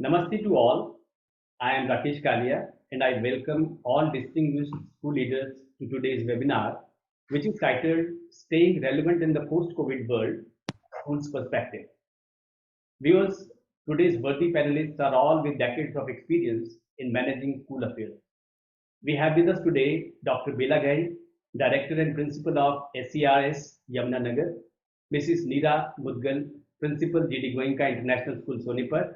Namaste to all. I am Rakesh Kalia and I welcome all distinguished school leaders to today's webinar, which is titled Staying Relevant in the Post-COVID World, School's Perspective. Viewers, today's worthy panelists are all with decades of experience in managing school affairs. We have with us today Dr. Bela Ghai, Director and Principal of SCRS Yamunanagar, Mrs. Neera Mudgal, Principal GD Goenka International School Sonipat,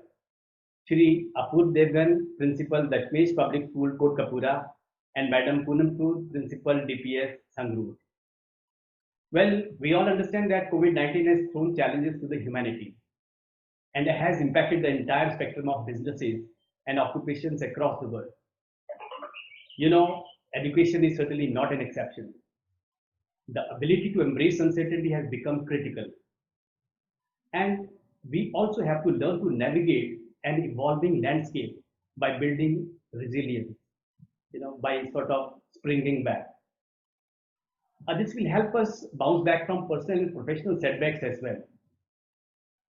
Shri Apur Devgan, Principal Dashmesh Public School Kotkapura, and Madam Poonam Sood, Principal DPS Sangrur. Well, we all understand that COVID-19 has thrown challenges to the humanity and has impacted the entire spectrum of businesses and occupations across the world. You know, education is certainly not an exception. The ability to embrace uncertainty has become critical. And we also have to learn to navigate an evolving landscape by building resilience, by sort of springing back. This will help us bounce back from personal and professional setbacks as well.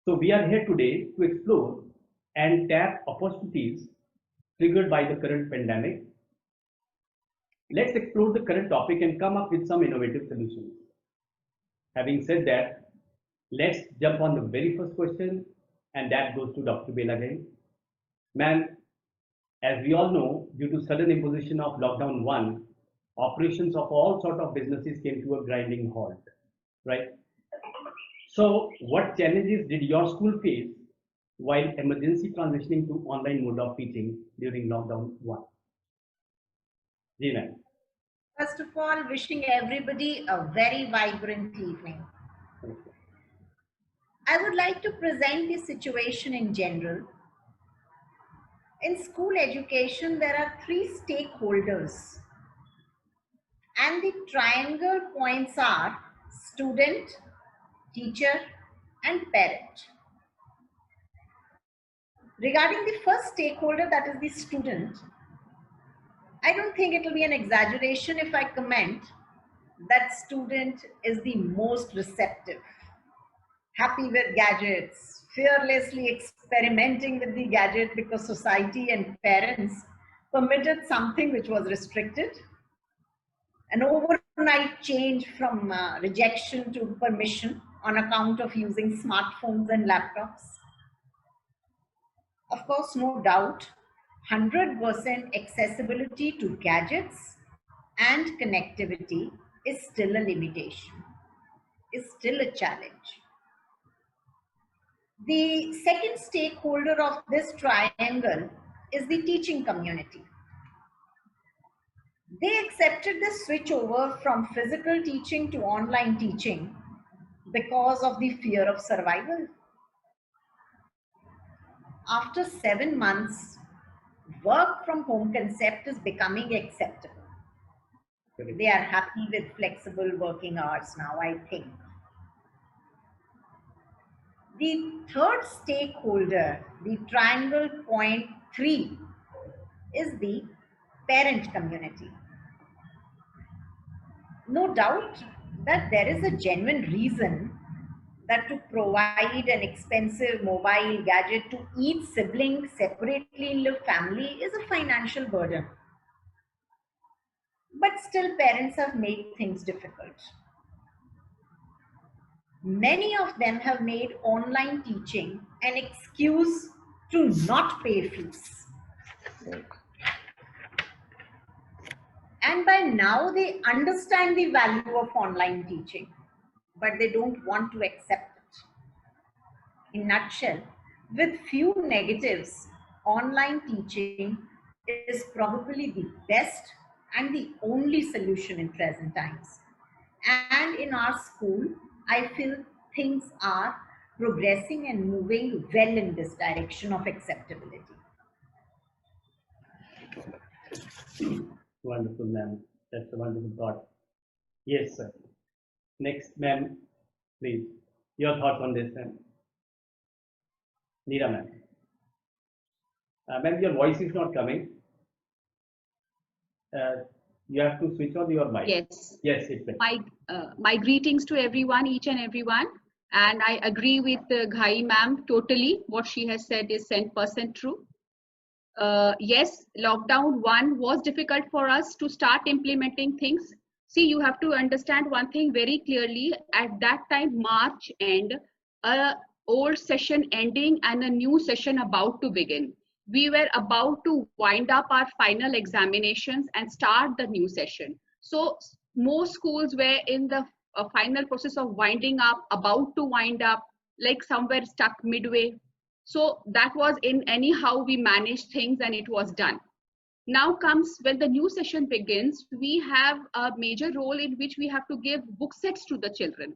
So we are here today to explore and tap opportunities triggered by the current pandemic. Let's explore the current topic and come up with some innovative solutions. Having said that, let's jump on the very first question, and that goes to Dr. Bela Ghai. Ma'am, as we all know, due to sudden imposition of lockdown 1, operations of all sort of businesses came to a grinding halt, right? So what challenges did your school face while emergency transitioning to online mode of teaching during lockdown 1? Ji ma'am. First of all, wishing everybody a very vibrant evening. I would like to present the situation in general. In school education, there are three stakeholders, and the triangle points are student, teacher, and parent. Regarding the first stakeholder, that is the student, I don't think it will be an exaggeration if I comment that student is the most receptive, happy with gadgets, fearlessly experimenting with the gadget because society and parents permitted something which was restricted. An overnight change from rejection to permission on account of using smartphones and laptops. Of course, no doubt, 100% accessibility to gadgets and connectivity is still a limitation, is still a challenge. The second stakeholder of this triangle is the teaching community. They accepted the switch over from physical teaching to online teaching because of the fear of survival. After 7 months, work from home concept is becoming acceptable. They are happy with flexible working hours now, I think. The third stakeholder, the triangle point 3, is the parent community. No doubt that there is a genuine reason that to provide an expensive mobile gadget to each sibling separately in the family is a financial burden. But still, parents have made things difficult. Many of them have made online teaching an excuse to not pay fees. And by now they understand the value of online teaching, but they don't want to accept it. In a nutshell, with few negatives, online teaching is probably the best and the only solution in present times. And in our school, I feel things are progressing and moving well in this direction of acceptability. Wonderful, ma'am. That's a wonderful thought. Yes, sir. Next, ma'am, please. Your thoughts on this, ma'am. Neera, ma'am. Ma'am, your voice is not coming. You have to switch on your mic. Yes. Yes, it will. My greetings to everyone, each and everyone. And I agree with Ghai ma'am totally. What she has said is 100% true. Yes, lockdown one was difficult for us to start implementing things. See, you have to understand one thing very clearly. At that time, March end, a old session ending and a new session about to begin. We were about to wind up our final examinations and start the new session. So most schools were in the final process of winding up, about to wind up, like somewhere stuck midway. So that was in anyhow we managed things and it was done. Now comes when the new session begins, we have a major role in which we have to give book sets to the children.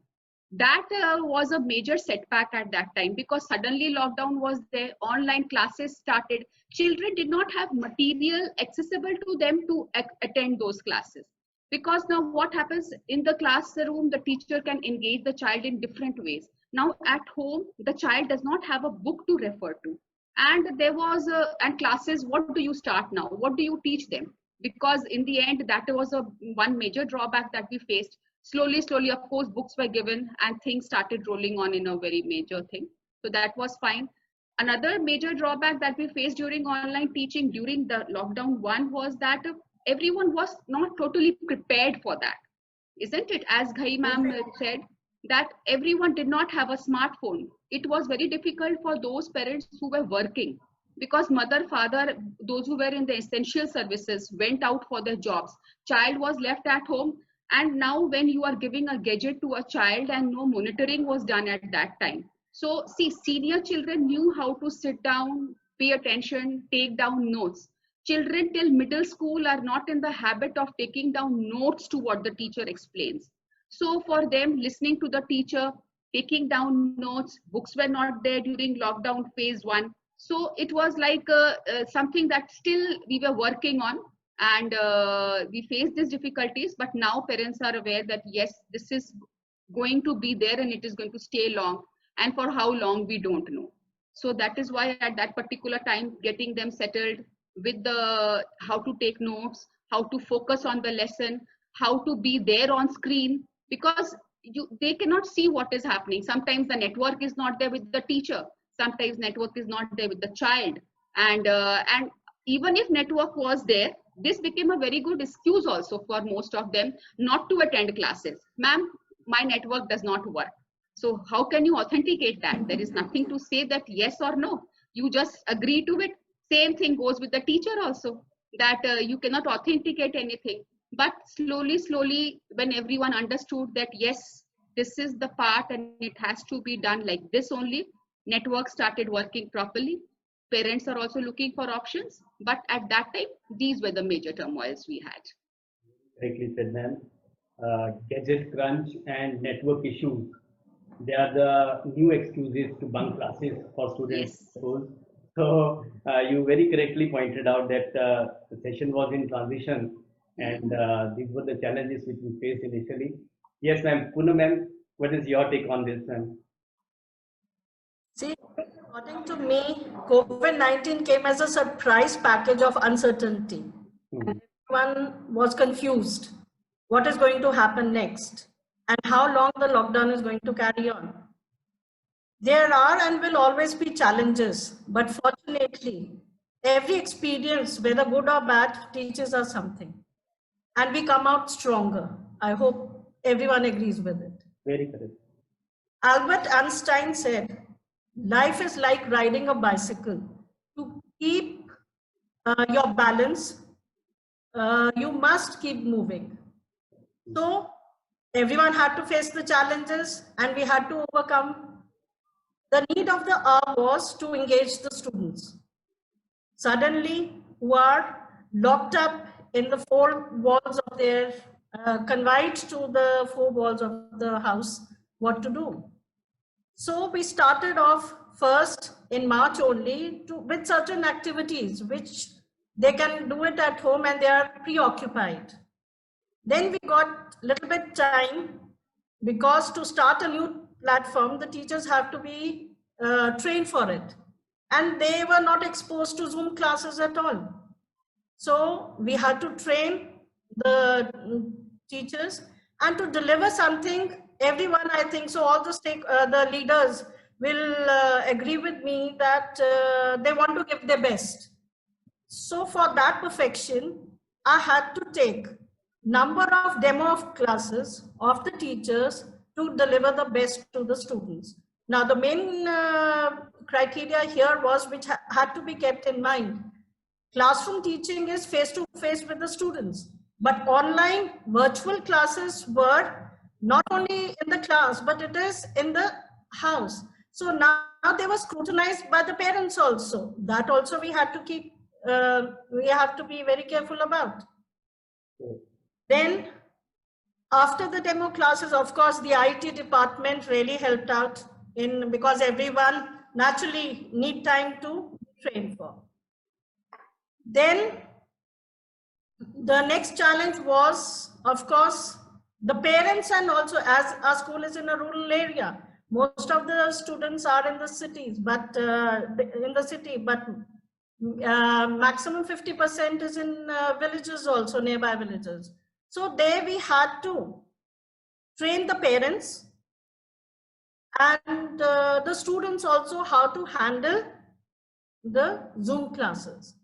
That was a major setback at that time because suddenly lockdown was there, online classes started. Children did not have material accessible to them to attend those classes. Because now what happens in the classroom, the teacher can engage the child in different ways. Now at home, the child does not have a book to refer to. And there was and classes, what do you start now? What do you teach them? Because in the end, that was one major drawback that we faced. Slowly, of course, books were given and things started rolling on in a very major thing. So that was fine. Another major drawback that we faced during online teaching during the lockdown one was that everyone was not totally prepared for that, isn't it? As Ghai ma'am said, that everyone did not have a smartphone. It was very difficult for those parents who were working because mother, father, those who were in the essential services went out for their jobs. Child was left at home. And now when you are giving a gadget to a child and no monitoring was done at that time. So see, senior children knew how to sit down, pay attention, take down notes. Children till middle school are not in the habit of taking down notes to what the teacher explains. So for them, listening to the teacher, taking down notes, books were not there during lockdown phase one. So it was like something that still we were working on, and we faced these difficulties. But now parents are aware that yes, this is going to be there and it is going to stay long. And for how long, we don't know. So that is why at that particular time, getting them settled with the how to take notes, how to focus on the lesson, how to be there on screen, because they cannot see what is happening. Sometimes the network is not there with the teacher, sometimes network is not there with the child, and even if network was there, this became a very good excuse also for most of them not to attend classes. Ma'am, my network does not work. So how can you authenticate that? There is nothing to say that yes or no. You just agree to it. Same thing goes with the teacher also, that you cannot authenticate anything. But slowly, when everyone understood that yes, this is the part and it has to be done like this only, network started working properly. Parents are also looking for options. But at that time, these were the major turmoils we had. Correctly said, ma'am. Gadget crunch and network issues, they are the new excuses to bunk classes for students. Yes. So you very correctly pointed out that the session was in transition, and these were the challenges which we faced initially. Yes, ma'am. Poonam, ma'am, what is your take on this, ma'am? See, according to me, COVID-19 came as a surprise package of uncertainty. Everyone was confused. What is going to happen next? And how long the lockdown is going to carry on? There are and will always be challenges, but fortunately, every experience, whether good or bad, teaches us something. And we come out stronger. I hope everyone agrees with it. Very correct. Albert Einstein said, life is like riding a bicycle. To keep your balance, you must keep moving. So everyone had to face the challenges and we had to overcome. The need of the hour was to engage the students. Suddenly, who are locked up in the four walls of their, confined to the four walls of the house, what to do? So we started off first in March only with certain activities which they can do it at home and they are preoccupied. Then we got a little bit time because to start a new platform, the teachers have to be trained for it. And they were not exposed to Zoom classes at all. So we had to train the teachers and to deliver something everyone, I think so, all the leaders will agree with me that they want to give their best. So for that perfection, I had to take number of demo of classes of the teachers to deliver the best to the students. Now the main criteria here was, which had to be kept in mind. Classroom teaching is face to face with the students, but online virtual classes were not only in the class, but it is in the house. So now they were scrutinized by the parents also. That also we had to keep, we have to be very careful about. Then after the demo classes, of course, the IT department really helped out in, because everyone naturally need time to train for. Then the next challenge was, of course, the parents, and also as our school is in a rural area, most of the students are in the cities, but maximum 50% is in villages also, nearby villages. So there we had to train the parents and the students also how to handle the Zoom classes.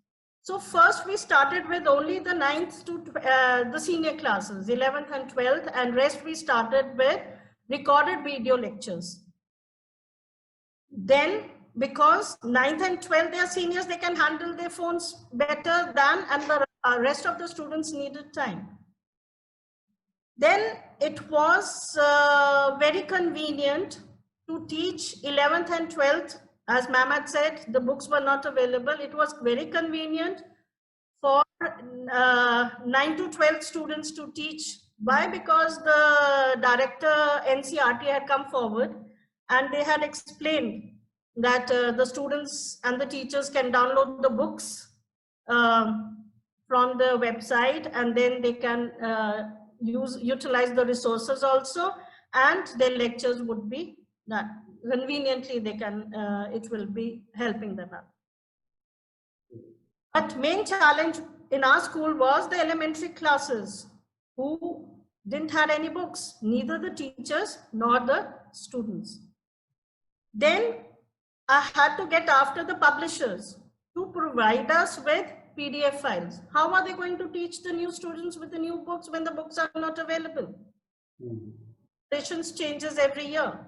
So first we started with only the 9th to the senior classes, 11th and 12th, and rest we started with recorded video lectures. Then because 9th and 12th, they are seniors, they can handle their phones better than, and the rest of the students needed time. Then it was very convenient to teach 11th and 12th. As ma'am had said, the books were not available. It was very convenient for 9 to 12 students to teach. Why? Because the director NCERT had come forward and they had explained that the students and the teachers can download the books from the website, and then they can utilize the resources also, and their lectures would be that conveniently they can, it will be helping them out. But main challenge in our school was the elementary classes, who didn't have any books, neither the teachers nor the students. Then I had to get after the publishers to provide us with PDF files. How are they going to teach the new students with the new books when the books are not available? Editions changes every year.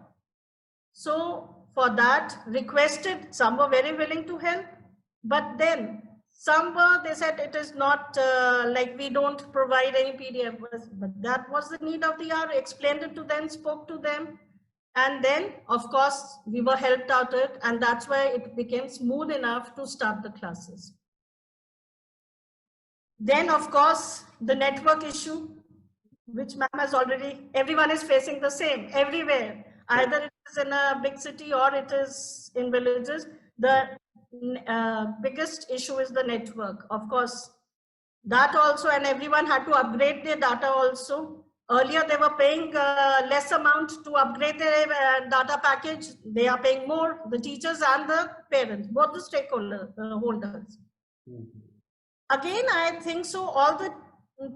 So for that, requested, some were very willing to help, but then some were, they said it is not like we don't provide any PDF, but that was the need of the hour. Explained it to them, spoke to them, and then of course we were helped out it, and that's why it became smooth enough to start the classes. Then of course the network issue, which ma'am has already, everyone is facing the same everywhere. Either it is in a big city or it is in villages. The biggest issue is the network. Of course, that also, and everyone had to upgrade their data also. Earlier, they were paying less amount to upgrade their data package. They are paying more, the teachers and the parents, both the stakeholders. Again, I think so all the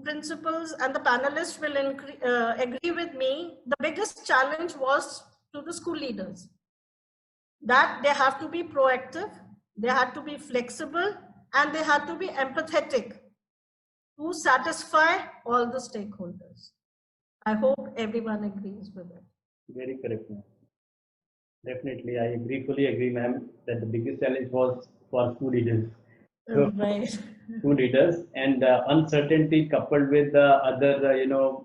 principals and the panelists will agree with me. The biggest challenge was to the school leaders, that they have to be proactive, they had to be flexible, and they had to be empathetic to satisfy all the stakeholders. I hope everyone agrees with it. Very correct, ma'am. Definitely, I fully agree, ma'am, that the biggest challenge was for school leaders. So, right. School leaders, and uncertainty coupled with the other,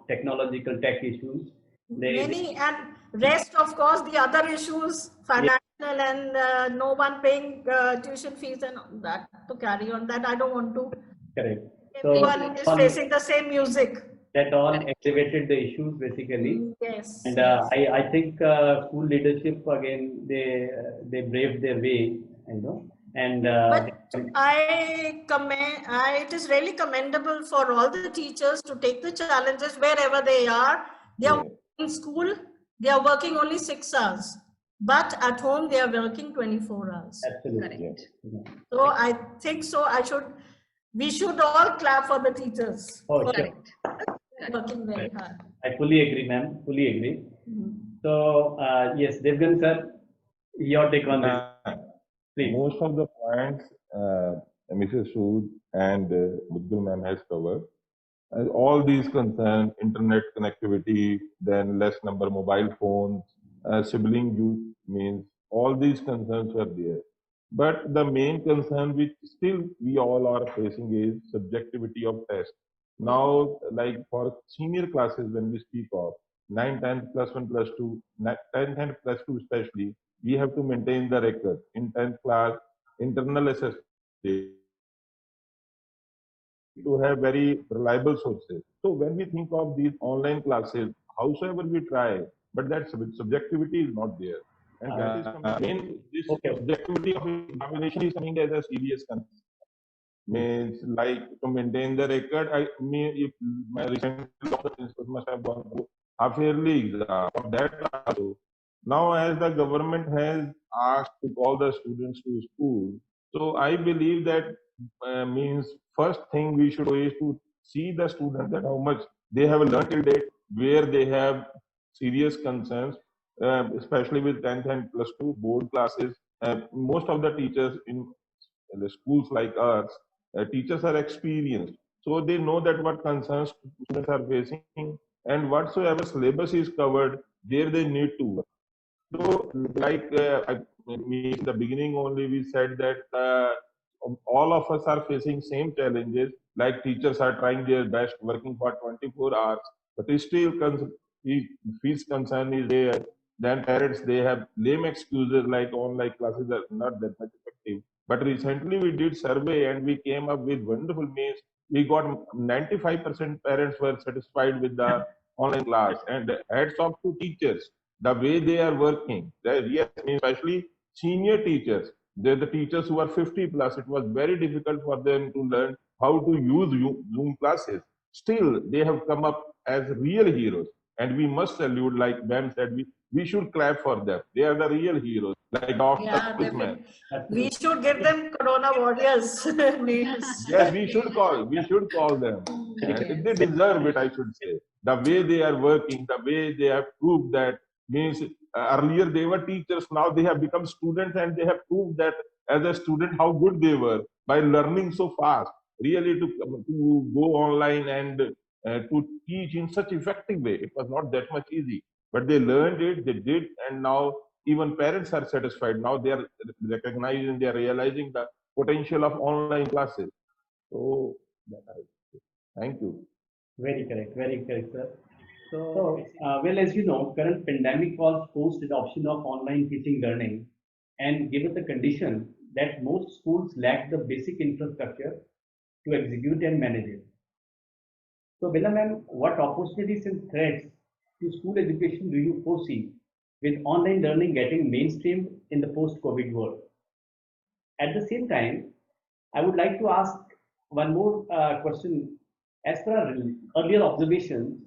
technological tech issues. Many, and rest, of course, the other issues, financial, and no one paying tuition fees and that to carry on. That I don't want to. Correct. Everyone is facing the same music. That all activated the issues basically. Yes. And I think school leadership again, they braved their way, and but it is really commendable for all the teachers to take the challenges wherever they are. They are in school, they are working only 6 hours, but at home they are working 24 hours. Absolutely. So I think so. We should all clap for the teachers. Oh, for working very hard. I fully agree, ma'am. Fully agree. So, yes, Devgan sir, your take on this, please. Most of the points Mrs. Sood and Mudgal ma'am has covered. All these concerns, internet connectivity, then less number mobile phones, sibling youth means all these concerns were there. But the main concern which still we all are facing is subjectivity of test. Now, like for senior classes, when we speak of 9, 10, plus 1, plus 2, 10th and plus 2 especially, we have to maintain the record. In 10th class, internal assessment to have very reliable sources. So when we think of these online classes, howsoever we try, but that subjectivity is not there. And that is coming, this subjectivity of examination is coming as a serious concern. Means like to maintain the record, I mean, if my recent principals must have gone through half yearly exam for that also. Now, as the government has asked to call the students to school, so I believe that means first thing we should do is to see the students that how much they have learned till date, where they have serious concerns, especially with 10th and plus 2 board classes. Most of the teachers in the schools like ours, teachers are experienced, so they know that what concerns students are facing and whatsoever syllabus is covered, there they need to work. So, like in the beginning only, we said that all of us are facing same challenges. Like teachers are trying their best, working for 24 hours, but still fees concern is there. Then parents, they have lame excuses like online classes are not that much effective. But recently we did survey and we came up with wonderful means. We got 95% parents were satisfied with the online class, and hats off to teachers, the way they are working. Yes, especially senior teachers. They're the teachers who are 50 plus. It was very difficult for them to learn how to use Zoom classes. Still, they have come up as real heroes. And we must salute, like Ben said, we should clap for them. They are the real heroes, like Dr. Yeah, we should give them Corona warriors names. Yes, we should call them. And they deserve it, I should say. The way they are working, the way they have proved that means earlier they were teachers, now they have become students and they have proved that as a student how good they were by learning so fast. Really to go online and to teach in such effective way, it was not that much easy. But they learned it, they did, and now even parents are satisfied. Now they are recognizing, they are realizing the potential of online classes. So, thank you. Very correct, sir. So, well, as you know, current pandemic calls forced adoption of online teaching learning, and given the condition that most schools lack the basic infrastructure to execute and manage it. So, Bella ma'am, what opportunities and threats to school education do you foresee with online learning getting mainstream in the post-COVID world? At the same time, I would like to ask one more question. As per our earlier observations,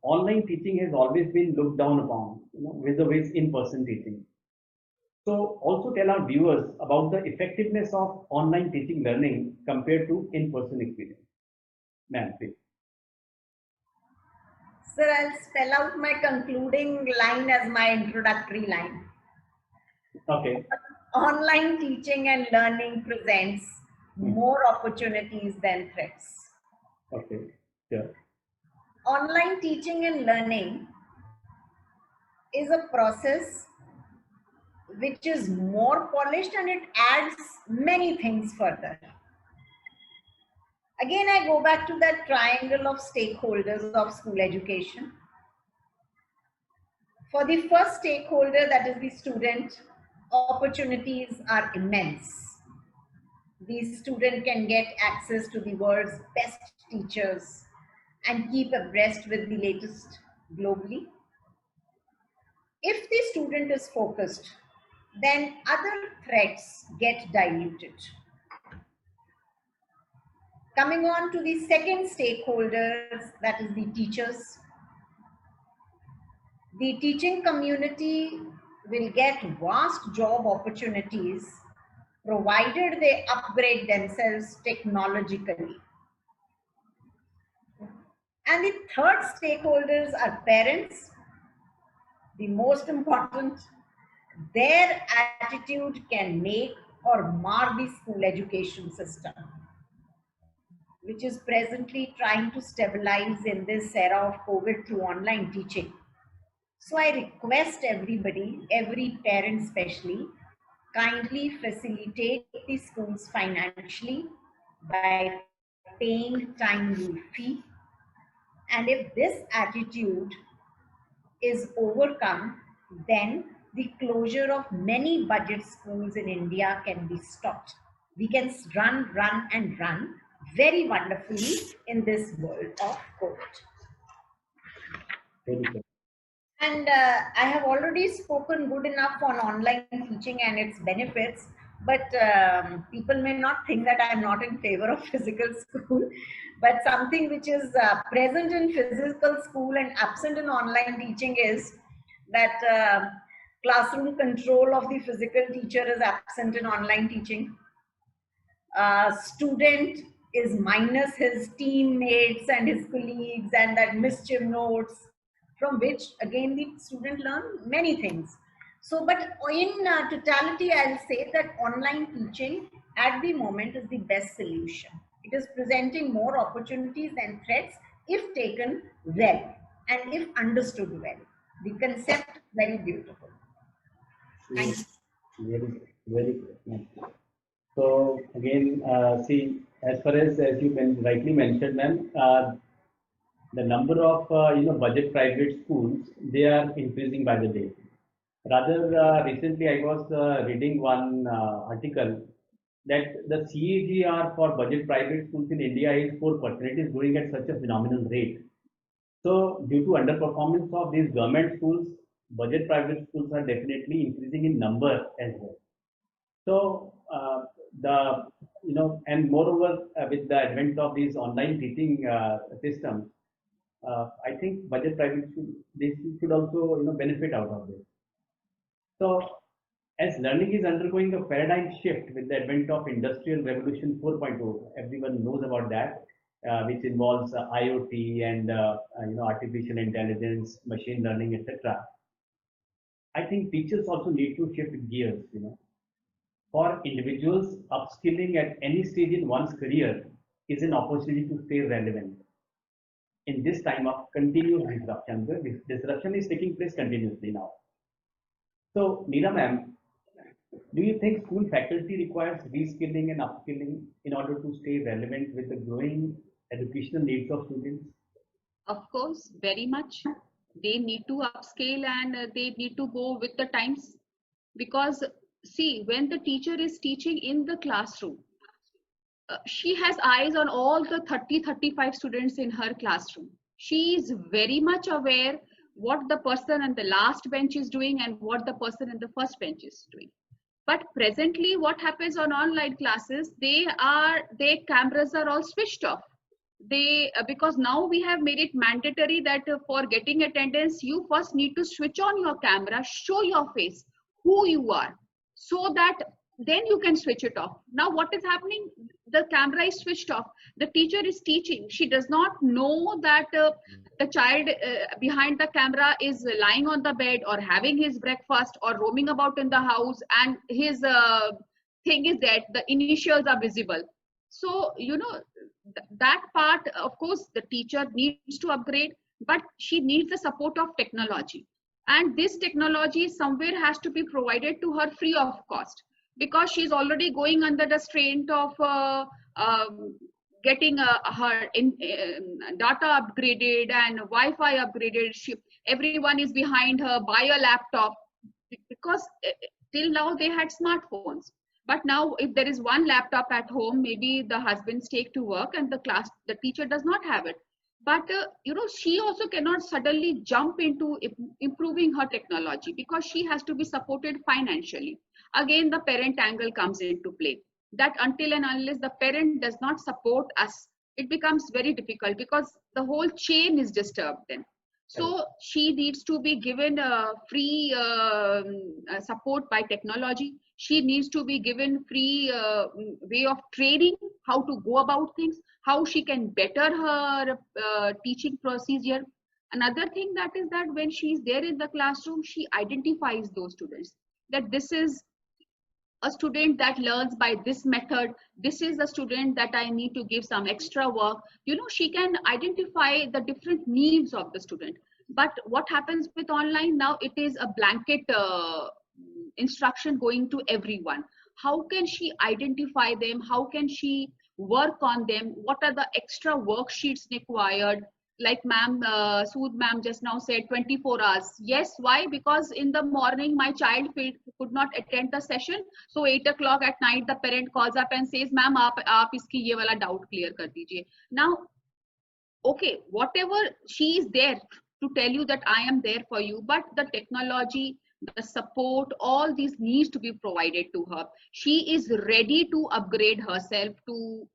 online teaching has always been looked down upon, with the ways in-person teaching. So also tell our viewers about the effectiveness of online teaching learning compared to in-person experience. Ma'am, please. Sir, I'll spell out my concluding line as my introductory line. Okay. Online teaching and learning presents more opportunities than threats. Okay, sure. Online teaching and learning is a process which is more polished and it adds many things further. Again, I go back to that triangle of stakeholders of school education. For the first stakeholder, that is the student, opportunities are immense. The student can get access to the world's best teachers and keep abreast with the latest globally. If the student is focused, then other threats get diluted. Coming on to the second stakeholders, that is the teachers. The teaching community will get vast job opportunities provided they upgrade themselves technologically. And the third stakeholders are parents, the most important, their attitude can make or mar the school education system, which is presently trying to stabilize in this era of COVID through online teaching. So I request everybody, every parent especially, kindly facilitate the schools financially by paying timely fee. And if this attitude is overcome, then the closure of many budget schools in India can be stopped. We can run, and run very wonderfully in this world of COVID. Very good. And I have already spoken good enough on online teaching and its benefits, but people may not think that I'm not in favor of physical school. But something which is present in physical school and absent in online teaching is that classroom control of the physical teacher is absent in online teaching. Student is minus his teammates and his colleagues and that mischief notes, from which again the student learn many things. So, but in totality, I'll say that online teaching at the moment is the best solution. It is presenting more opportunities and threats if taken well and if understood well. The concept is very beautiful. Thank you. Very good. Very good. So again, see, as far as you rightly mentioned, ma'am, the number of budget private schools, they are increasing by the day. Rather, recently I was reading one article that the CAGR for budget private schools in India is 4%. It is growing at such a phenomenal rate. So due to underperformance of these government schools, budget private schools are definitely increasing in number as well. So and moreover, with the advent of these online teaching systems, I think budget private schools, they should also benefit out of this. So as learning is undergoing a paradigm shift with the advent of Industrial Revolution 4.0, everyone knows about that, which involves IoT and artificial intelligence, machine learning, etc. I think teachers also need to shift gears. For individuals, upskilling at any stage in one's career is an opportunity to stay relevant in this time of continuous disruption. The disruption is taking place continuously now. So, Neera ma'am, do you think school faculty requires reskilling and upskilling in order to stay relevant with the growing educational needs of students? Of course, very much. They need to upscale and they need to go with the times. Because see, when the teacher is teaching in the classroom, she has eyes on all the 35 students in her classroom. She is very much aware what the person on the last bench is doing and what the person in the first bench is doing. But presently, what happens on online classes, their cameras are all switched off. Because now we have made it mandatory that for getting attendance, you first need to switch on your camera, show your face, who you are, so that then you can switch it off. Now what is happening? The camera is switched off. The teacher is teaching. She does not know that the child behind the camera is lying on the bed or having his breakfast or roaming about in the house, and his thing is that the initials are visible. So that part, of course, the teacher needs to upgrade, but she needs the support of technology. And this technology somewhere has to be provided to her free of cost, because she's already going under the strain of getting her data upgraded and Wi-Fi upgraded. Everyone is behind her, buy a laptop, because till now they had smartphones. But now if there is one laptop at home, maybe the husbands take to work and the teacher does not have it. But she also cannot suddenly jump into improving her technology, because she has to be supported financially. Again, the parent angle comes into play, that until and unless the parent does not support us, it becomes very difficult, because the whole chain is disturbed then. So she needs to be given free support by technology. She needs to be given free way of training, how to go about things, how she can better her teaching procedure. Another thing that is that when she's there in the classroom, she identifies those students, that this is a student that learns by this method, this is a student that I need to give some extra work. She can identify the different needs of the student. But what happens with online now, it is a blanket instruction going to everyone. How can she identify them? How can she work on them? What are the extra worksheets required? Like Sood ma'am just now said, 24 hours. Yes, why? Because in the morning my child could not attend the session, so 8 o'clock at night the parent calls up and says, ma'am aap iski ye wala doubt clear kar dijiye. Now, okay, whatever, she is there to tell you that I am there for you, but the technology, the support, all these needs to be provided to her. She is ready to upgrade herself, to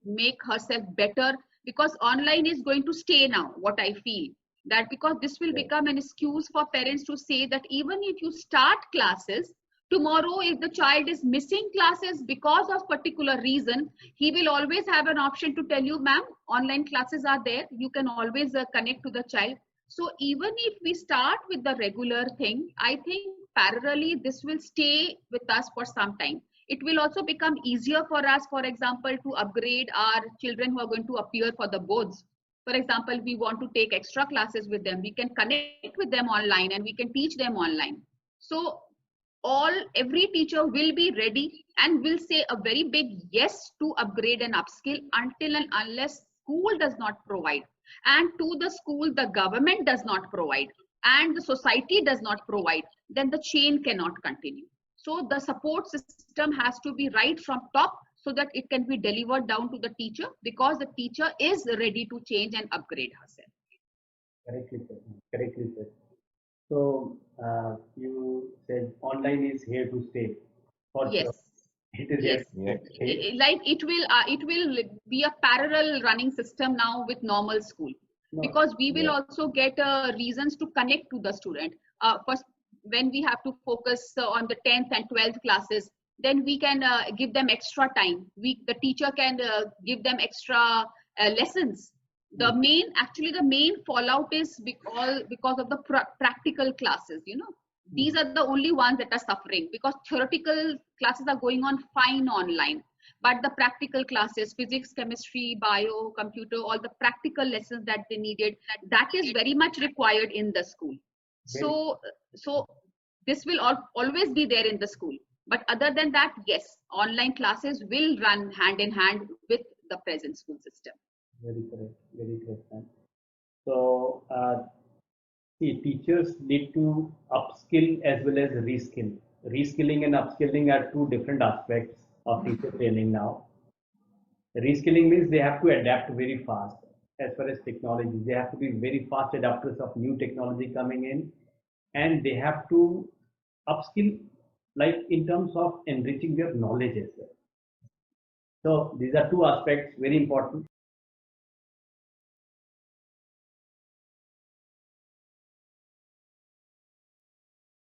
make herself better, because online is going to stay now, what I feel. That because this will become an excuse for parents to say that even if you start classes, tomorrow if the child is missing classes because of particular reason, he will always have an option to tell you, ma'am, online classes are there, you can always connect to the child. So even if we start with the regular thing, I think parallelly this will stay with us for some time. It will also become easier for us, for example, to upgrade our children who are going to appear for the boards. For example, we want to take extra classes with them, we can connect with them online and we can teach them online. So every teacher will be ready and will say a very big yes to upgrade and upskill until and unless school does not provide, and to the school the government does not provide and the society does not provide, then the chain cannot continue. So the support system has to be right from top so that it can be delivered down to the teacher, because the teacher is ready to change and upgrade herself. Correctly said. Correctly said. So you said online is here to stay. For Yes. sure. It is Yes. here to stay. Like it will be a parallel running system now with normal school, because we will also get reasons to connect to the student. First, when we have to focus on the 10th and 12th classes, then we can give them extra time. The teacher can give them extra lessons. The main fallout is because of the practical classes. These are the only ones that are suffering, because theoretical classes are going on fine online, but the practical classes, physics, chemistry, bio, computer, all the practical lessons that they needed, that is very much required in the school. So this will always be there in the school. But other than that, yes, online classes will run hand in hand with the present school system. Very correct. Very correct, ma'am. So see, teachers need to upskill as well as reskill. Reskilling and upskilling are two different aspects of teacher training now. Reskilling means they have to adapt very fast as far as technology. They have to be very fast adapters of new technology coming in, and they have to upskill like in terms of enriching their knowledge as well. So these are two aspects very important.